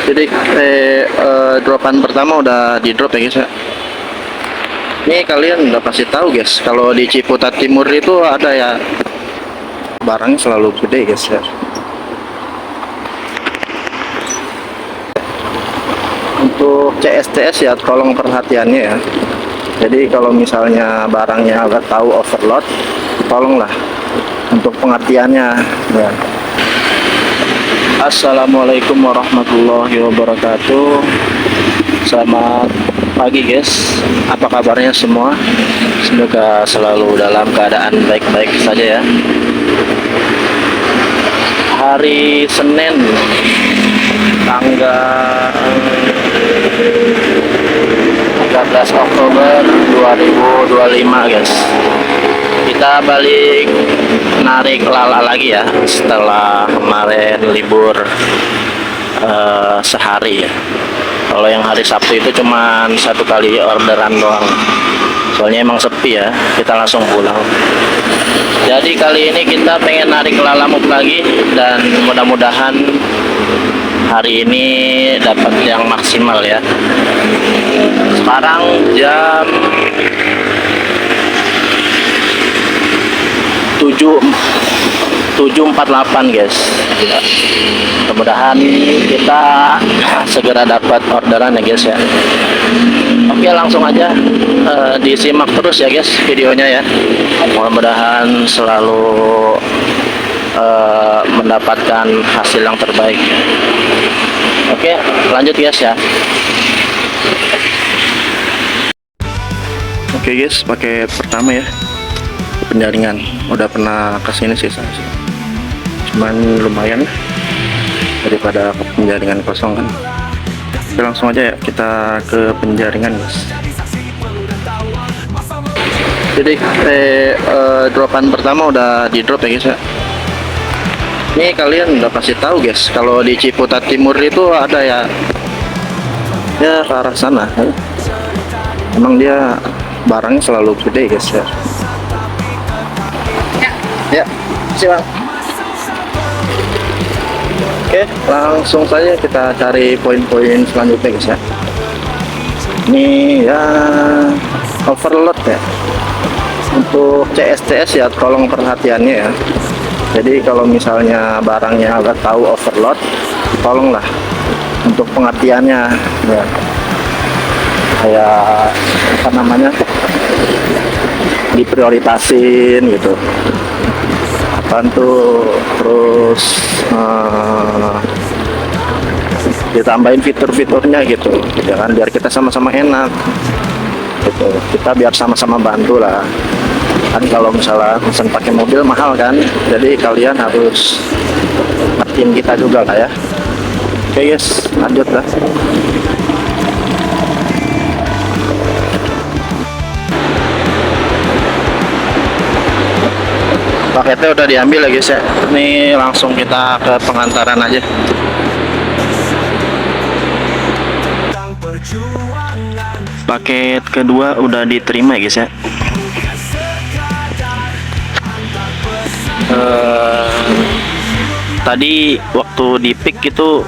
Jadi dropan pertama udah di drop ya guys ya. Ini kalian udah pasti tahu guys, kalau di Ciputat Timur itu ada ya barang selalu gede guys ya. Untuk CSTS ya tolong perhatiannya ya. Jadi kalau misalnya barangnya agak tahu overload, tolonglah untuk pengertiannya ya. Assalamualaikum warahmatullahi wabarakatuh. Selamat pagi guys, apa kabarnya semua? Semoga selalu dalam keadaan baik-baik saja ya. Hari Senin tanggal 13 Oktober 2025 guys, kita balik narik lala lagi ya setelah kemarin libur sehari ya. Kalau yang hari Sabtu itu cuman satu kali orderan doang, soalnya emang sepi ya, kita langsung pulang. Jadi kali ini kita pengen narik lalamuk lagi, dan mudah-mudahan hari ini dapat yang maksimal ya. Sekarang jam 7.48 guys ya. Mudah-mudahan kita segera dapat orderan ya guys ya. Oke, langsung aja disimak terus ya guys videonya ya. Mudah-mudahan selalu mendapatkan hasil yang terbaik. Oke, lanjut guys ya. Oke guys, pakai pertama ya, penjaringan. Udah pernah kesini sih saya, cuman lumayan daripada penjaringan kosong kan. Oke, langsung aja ya kita ke penjaringan guys. Jadi dropan pertama udah di drop ya guys ya. Ini kalian udah pasti tahu guys, kalau di Ciputat Timur itu ada ya ke arah sana. Emang dia barangnya selalu gede guys ya. Ya, siap. Oke, langsung saja kita cari poin-poin selanjutnya guys ya. Ini ya overload ya. Untuk CSTS ya tolong perhatiannya ya. Jadi kalau misalnya barangnya agak tahu overload, tolonglah untuk pengertiannya ya. Kayak apa namanya, diprioritasin gitu. Apaan tuh, terus ditambahin fitur-fiturnya gitu ya kan, biar kita sama-sama enak gitu. Kita biar sama-sama bantu lah kan. Kalau misalnya pesan pakai mobil mahal kan, jadi kalian harus ngertiin kita juga lah ya. Oke guys, lanjut lah. Paketnya udah diambil ya guys ya. Ini langsung kita ke pengantaran aja. Paket kedua udah diterima ya guys ya. Tadi waktu di pick itu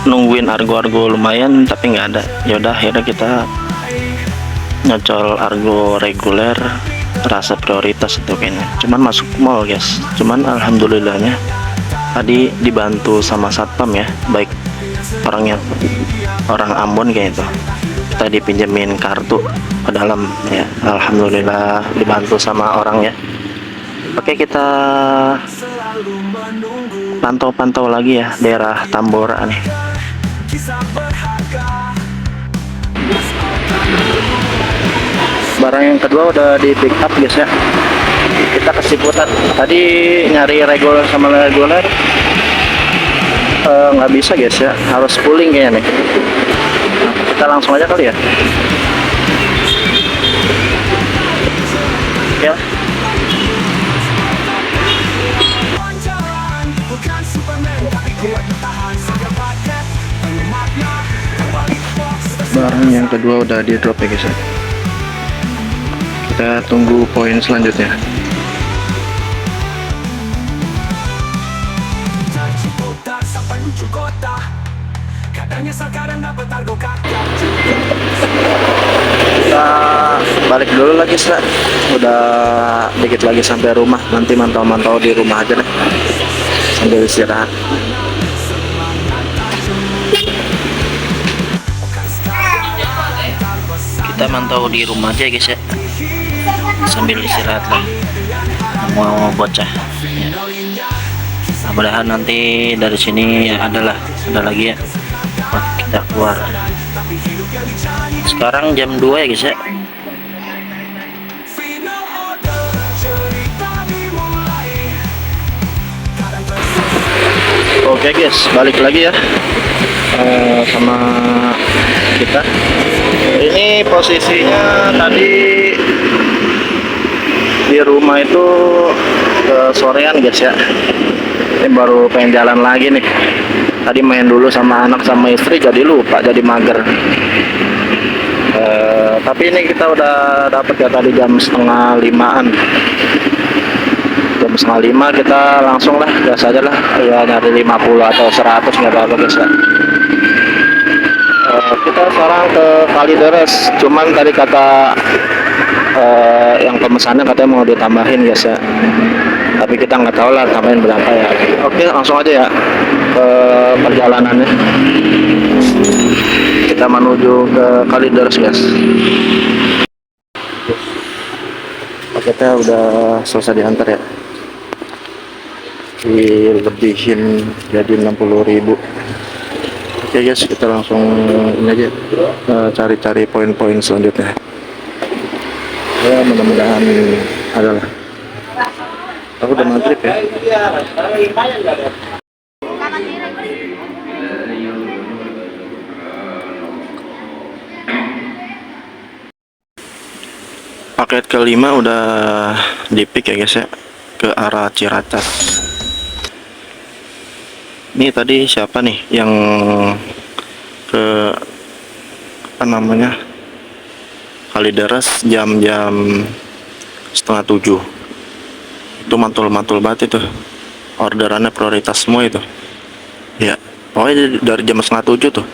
nungguin argo-argo lumayan tapi nggak ada. Yaudah, akhirnya kita nyocol argo reguler rasa prioritas itu kayaknya. Cuman masuk mall guys. Cuman alhamdulillahnya tadi dibantu sama satpam ya, baik orangnya orang Ambon kayak itu. Kita dipinjemin kartu ke dalam ya, alhamdulillah dibantu sama orangnya. Oke, kita pantau-pantau lagi ya daerah Tambora nih. Barang yang kedua udah di pick up guys ya. Kita ke Ciputat. Tadi nyari reguler sama reguler nggak bisa guys ya, harus pooling kayaknya nih. Nah, kita langsung aja kali ya. Ya. Barang yang kedua udah di drop ya guys ya. Kita tunggu poin selanjutnya. Kita balik dulu lagi, udah dikit lagi sampai rumah. Nanti mantau-mantau di rumah aja deh sambil istirahat. Kita mantau di rumah aja guys ya, sambil istirahat lah. Mau bocah ya. Mudah-mudahan nanti dari sini ya ada lagi ya buat kita keluar. Sekarang jam 2 ya guys ya. Oke guys, balik lagi ya sama kita. Ini posisinya tadi di rumah itu sorean guys ya. Ini baru pengen jalan lagi nih. Tadi main dulu sama anak sama istri, jadi lupa, jadi mager. Tapi ini kita udah dapet ya tadi jam setengah 5-an. Jam setengah 5 kita langsung lah, gas aja lah ya, nyari 50 atau 100 nggak apa-apa guys ya. Kita sekarang ke Kalideres, cuman tadi kata yang pemesannya katanya mau ditambahin guys ya, tapi kita nggak tahu lah tambahin berapa ya. Oke, langsung aja ya ke perjalanannya. Kita menuju ke Kalideres guys. Paketnya udah selesai diantar ya, dilebihin jadi 60.000. Oke guys, kita langsung ini aja cari-cari poin-poin selanjutnya ya, mudah-mudahan adalah. Aku udah maghrib ya. Paket kelima udah di-pick ya guys ya, ke arah Ciracas. Ini tadi siapa nih yang ke apa namanya Kalideres jam-jam setengah 7. Itu mantul-mantul banget itu, orderannya prioritas semua itu ya. Pokoknya dari jam setengah 7 tuh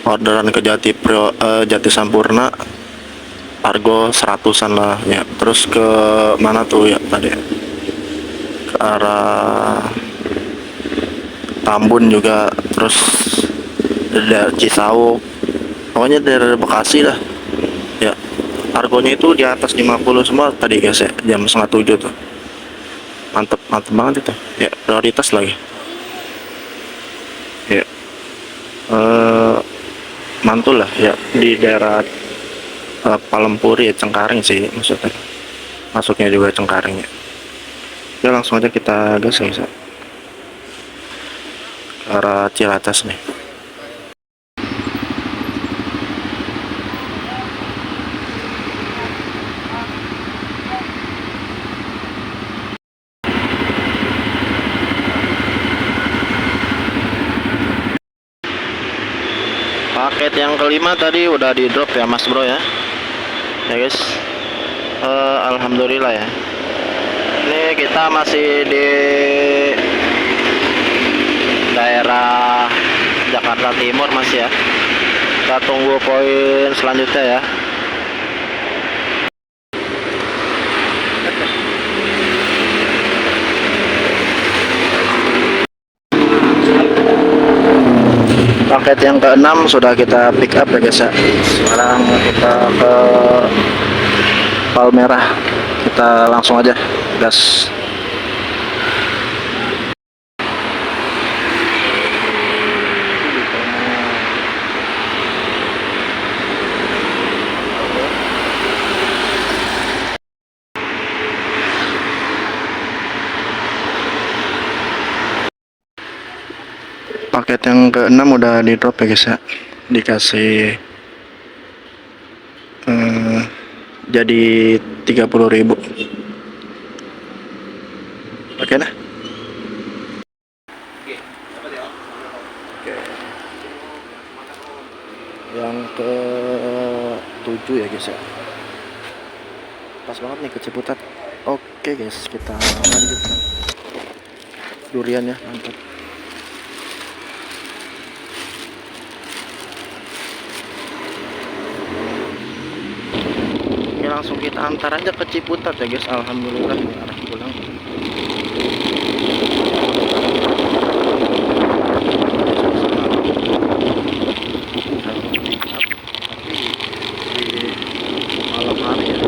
orderan ke Jati Sampurna, Argo 100-an lah ya. Terus ke mana tuh ya tadi, ke arah Tambun juga, terus dari Cisauk, pokoknya dari Bekasi lah ya. Argonya itu di atas 50 semua tadi guys ya, jam setengah 7 tuh. Mantep banget itu ya, prioritas lagi ya. Mantul lah ya, di daerah Palempuri ya, Cengkareng sih maksudnya, masuknya juga Cengkareng ya. Ya langsung aja kita gas ya, ke arah Ciracas nih. Paket yang kelima tadi udah di drop ya mas bro ya guys. Alhamdulillah ya. Ini kita masih di daerah Jakarta Timur masih ya. Kita tunggu poin selanjutnya ya. Paket yang ke-6 sudah kita pick up ya guys ya. Sekarang kita ke Palmerah, kita langsung aja gas. Paket yang ke-6 udah di drop ya guys ya, dikasih jadi 30.000. Oke nah. Yang ke-7 ya guys ya, pas banget nih ke Ciputat. Oke guys, kita lanjutkan. Durian ya, mantap. langsung kita antar aja ke Ciputat ya guys. Alhamdulillah arah pulang. Malam hari ya.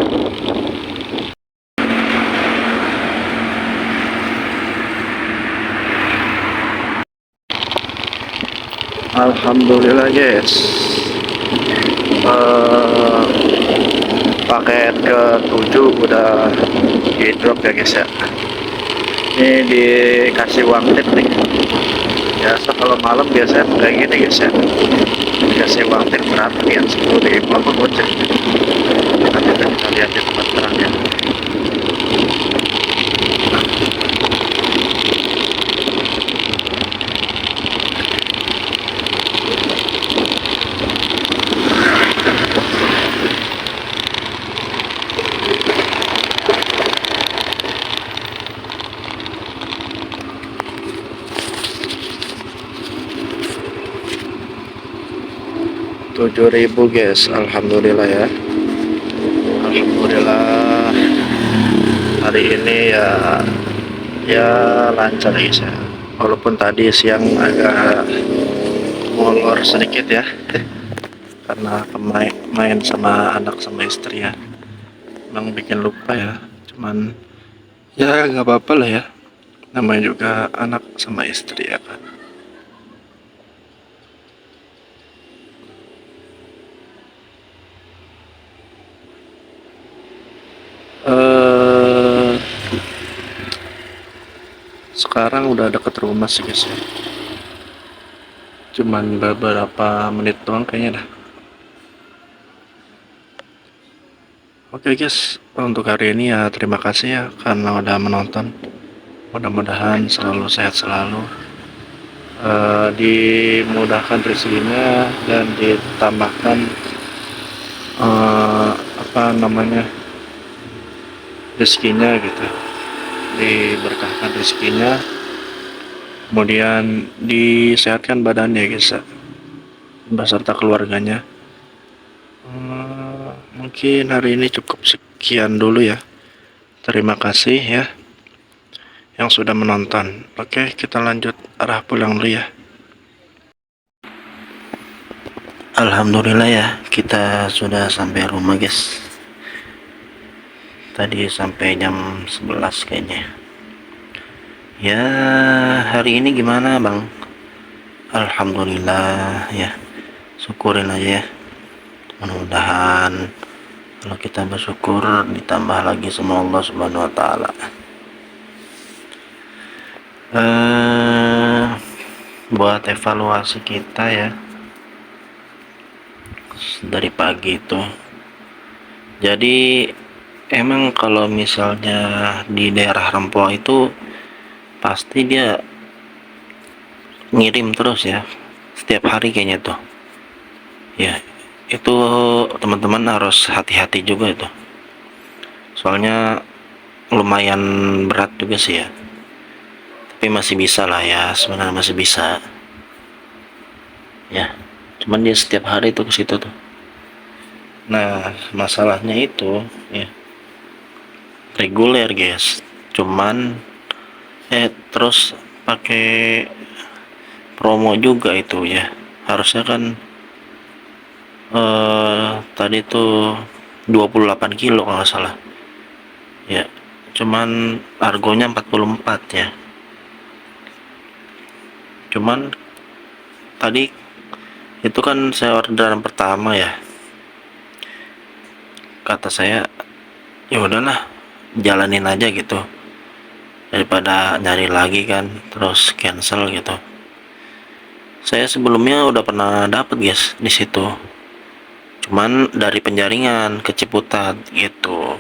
Alhamdulillah guys, paket ke-7 udah di drop ya guys ya. Ini dikasih uang tip nih. Biasa kalau malam biasanya kayak gini guys ya, dikasih uang tip berapa ya, 10.000 apa goceng. Nanti kita lihat di tempat terangnya. 7.000 guys, alhamdulillah ya. Alhamdulillah hari ini ya lancar guys ya. Walaupun tadi siang agak molor sedikit ya, karena main sama anak sama istri ya, emang bikin lupa ya. Cuman ya nggak apa-apa lah ya, namanya juga anak sama istri ya kan. Sekarang udah deket rumah sih guys ya, cuman beberapa menit doang kayaknya dah. Oke guys, untuk hari ini ya terima kasih ya karena udah menonton. Mudah-mudahan selalu sehat selalu, dimudahkan rezekinya dan ditambahkan rezekinya gitu, diberkahkan rezekinya, kemudian disehatkan badannya guys ya, beserta keluarganya. Mungkin hari ini cukup sekian dulu ya. Terima kasih ya yang sudah menonton. Oke, kita lanjut arah pulang dulu ya. Alhamdulillah ya, kita sudah sampai rumah guys. Tadi sampai jam 11 kayaknya. Ya, hari ini gimana bang? Alhamdulillah ya, syukurin aja ya. Mudah-mudahan kalau kita bersyukur ditambah lagi sama Allah Subhanahu wa taala. Buat evaluasi kita ya dari pagi itu, jadi emang kalau misalnya di daerah Rempoa itu pasti dia ngirim terus ya, setiap hari kayaknya tuh ya. Itu teman-teman harus hati-hati juga itu, soalnya lumayan berat juga sih ya, tapi masih bisa lah ya, sebenarnya masih bisa ya. Cuman dia setiap hari tuh ke situ tuh. Nah masalahnya itu ya reguler guys, cuman terus pakai promo juga itu ya. Harusnya kan tadi tuh 28 kilo kalau nggak salah ya, cuman argonya 44 ya. Cuman tadi itu kan saya orderan pertama ya, kata saya ya udahlah jalanin aja gitu, daripada nyari lagi kan terus cancel gitu. Saya sebelumnya udah pernah dapet guys di situ, cuman dari Penjaringan ke Ciputat gitu.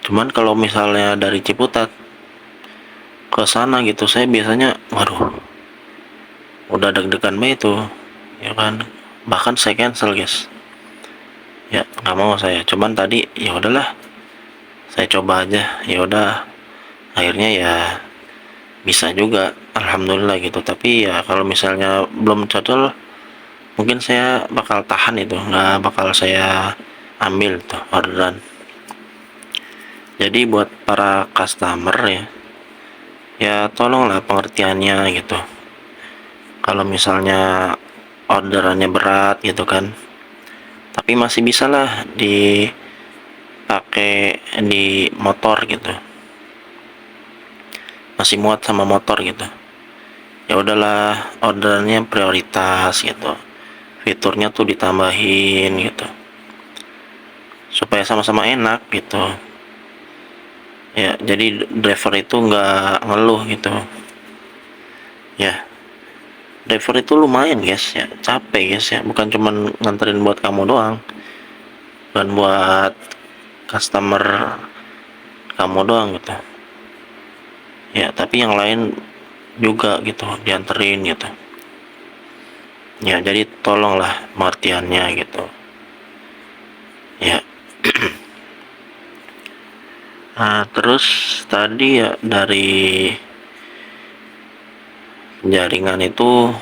Cuman kalau misalnya dari Ciputat ke sana gitu, saya biasanya waduh udah deg-degan banget itu ya kan, bahkan saya cancel guys ya, nggak mau saya. Cuman tadi ya udahlah saya coba aja, ya udah akhirnya ya bisa juga alhamdulillah gitu. Tapi ya kalau misalnya belum cocok mungkin saya bakal tahan itu, nggak bakal saya ambil tuh orderan. Jadi buat para customer ya, ya tolonglah pengertiannya gitu. Kalau misalnya orderannya berat gitu kan, tapi masih bisa lah dipakai di motor gitu, masih muat sama motor gitu. Ya udahlah, orderannya prioritas gitu, fiturnya tuh ditambahin gitu, supaya sama-sama enak gitu ya. Jadi driver itu nggak ngeluh gitu ya. Driver itu lumayan guys ya, capek guys ya, bukan cuman nganterin buat kamu doang, bukan buat customer kamu doang gitu ya, tapi yang lain juga gitu dianterin gitu ya. Jadi tolonglah pengertiannya gitu ya. Nah, terus tadi ya dari jaringan itu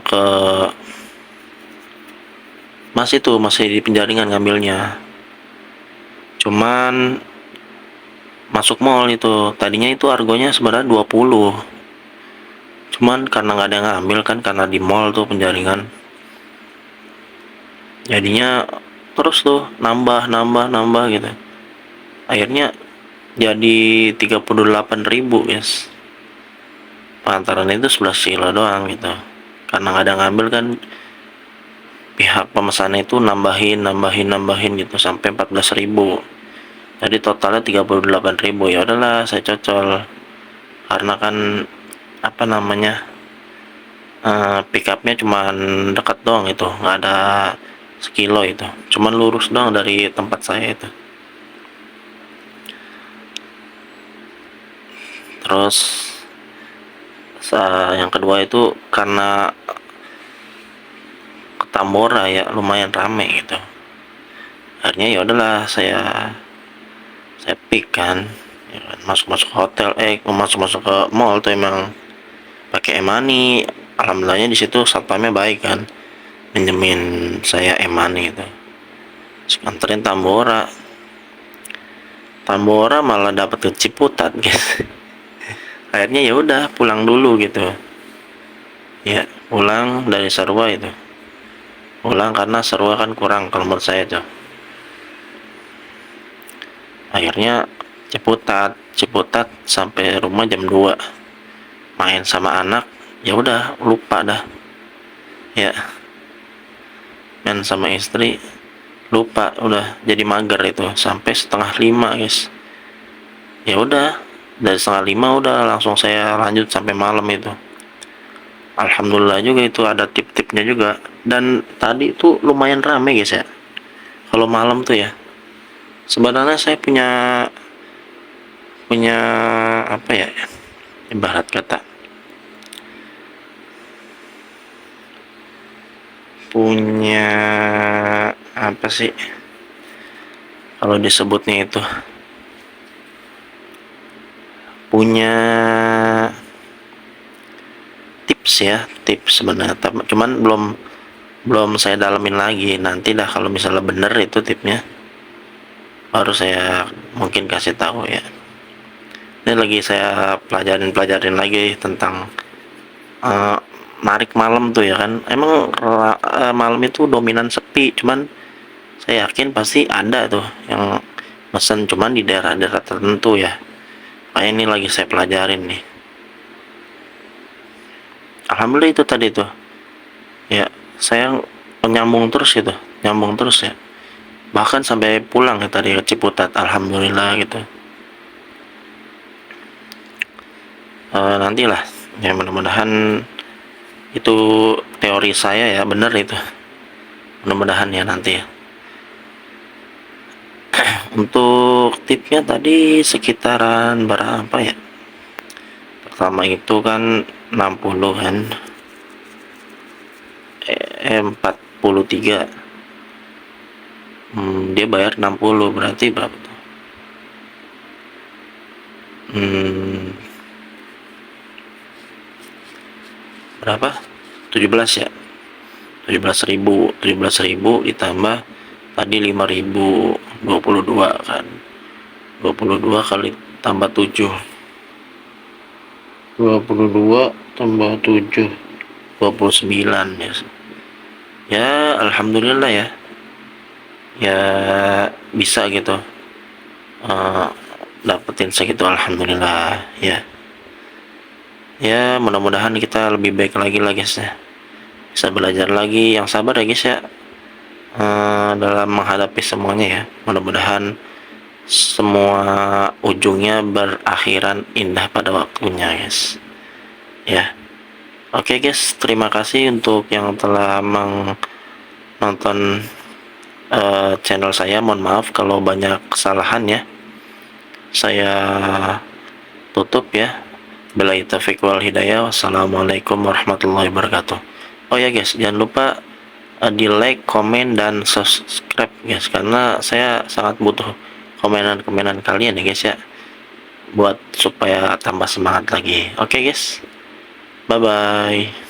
ke masih di penjaringan ngambilnya, cuman masuk mall itu tadinya itu harganya sebenarnya 20, cuman karena nggak ada yang ngambil kan, karena di mall tuh penjaringan, jadinya terus tuh nambah gitu, akhirnya jadi 38.000 guys. Pengantaran itu 11 kilo doang gitu, karena nggak ada yang ngambil kan, pihak pemesan itu nambahin gitu sampai 14.000, jadi totalnya 38.000. Ya udahlah saya cocol, karena kan apa namanya, pick upnya cuman dekat doang itu, nggak ada sekilo itu, cuman lurus doang dari tempat saya itu. Terus yang kedua itu karena ke Tambora ya lumayan rame gitu, akhirnya ya udahlah saya pick kan, ya kan, masuk hotel, masuk ke mall tuh emang pakai e-money. Alhamdulillahnya di situ satpamnya baik kan, minjemin saya e-money itu. Terus anterin Tambora malah dapet ke Ciputat guys. Akhirnya ya udah pulang dulu gitu ya, pulang dari Sarwa itu, pulang karena Sarwa kan kurang kalau menurut saya tuh. Akhirnya Ciputat sampai rumah jam 2, main sama anak, ya udah lupa dah ya, main sama istri lupa, udah jadi mager itu sampai setengah 5 guys. Ya udah dari setengah 5 udah langsung saya lanjut sampai malam itu. Alhamdulillah juga itu ada tip-tipnya juga, dan tadi itu lumayan rame guys ya kalau malam tuh ya. Sebenarnya saya punya punya apa ya, ibarat kata punya apa sih kalau disebutnya itu, punya tips ya, tips sebenarnya, cuman belum saya dalamin lagi. Nanti dah kalau misalnya bener itu tipnya baru saya mungkin kasih tahu ya. Ini lagi saya pelajarin lagi tentang narik malam tuh ya kan. Emang malam itu dominan sepi, cuman saya yakin pasti ada tuh yang mesen, cuman di daerah-daerah tertentu ya. Kayak ini lagi saya pelajarin nih. Alhamdulillah itu tadi tuh ya, saya nyambung terus ya, bahkan sampai pulang ya tadi ke Ciputat, alhamdulillah gitu. Nantilah ya, mudah-mudahan itu teori saya ya bener itu, mudah-mudahan ya nanti ya. Untuk tipnya tadi sekitaran berapa ya, pertama itu kan 60 kan, 43, dia bayar 60, berarti berapa tuh, berapa, 17 ya, 17.000 ditambah tadi 5.000, 22 kan, 22 kali tambah 7, 22 tambah 7, 29 ya. Ya alhamdulillah ya, ya bisa gitu dapetin segitu, alhamdulillah ya. Ya mudah-mudahan kita lebih baik lagi lah guys ya, bisa belajar lagi, yang sabar ya guys ya, dalam menghadapi semuanya ya. Mudah-mudahan semua ujungnya berakhiran indah pada waktunya guys ya. Oke guys, terima kasih untuk yang telah menonton channel saya. Mohon maaf kalau banyak kesalahan ya, saya tutup ya. Billahi taufiq wal hidayah. Wassalamualaikum warahmatullahi wabarakatuh. Oh ya guys, jangan lupa di like, komen, dan subscribe guys, karena saya sangat butuh komenan-komenan kalian ya guys ya, buat supaya tambah semangat lagi. Oke guys, bye bye.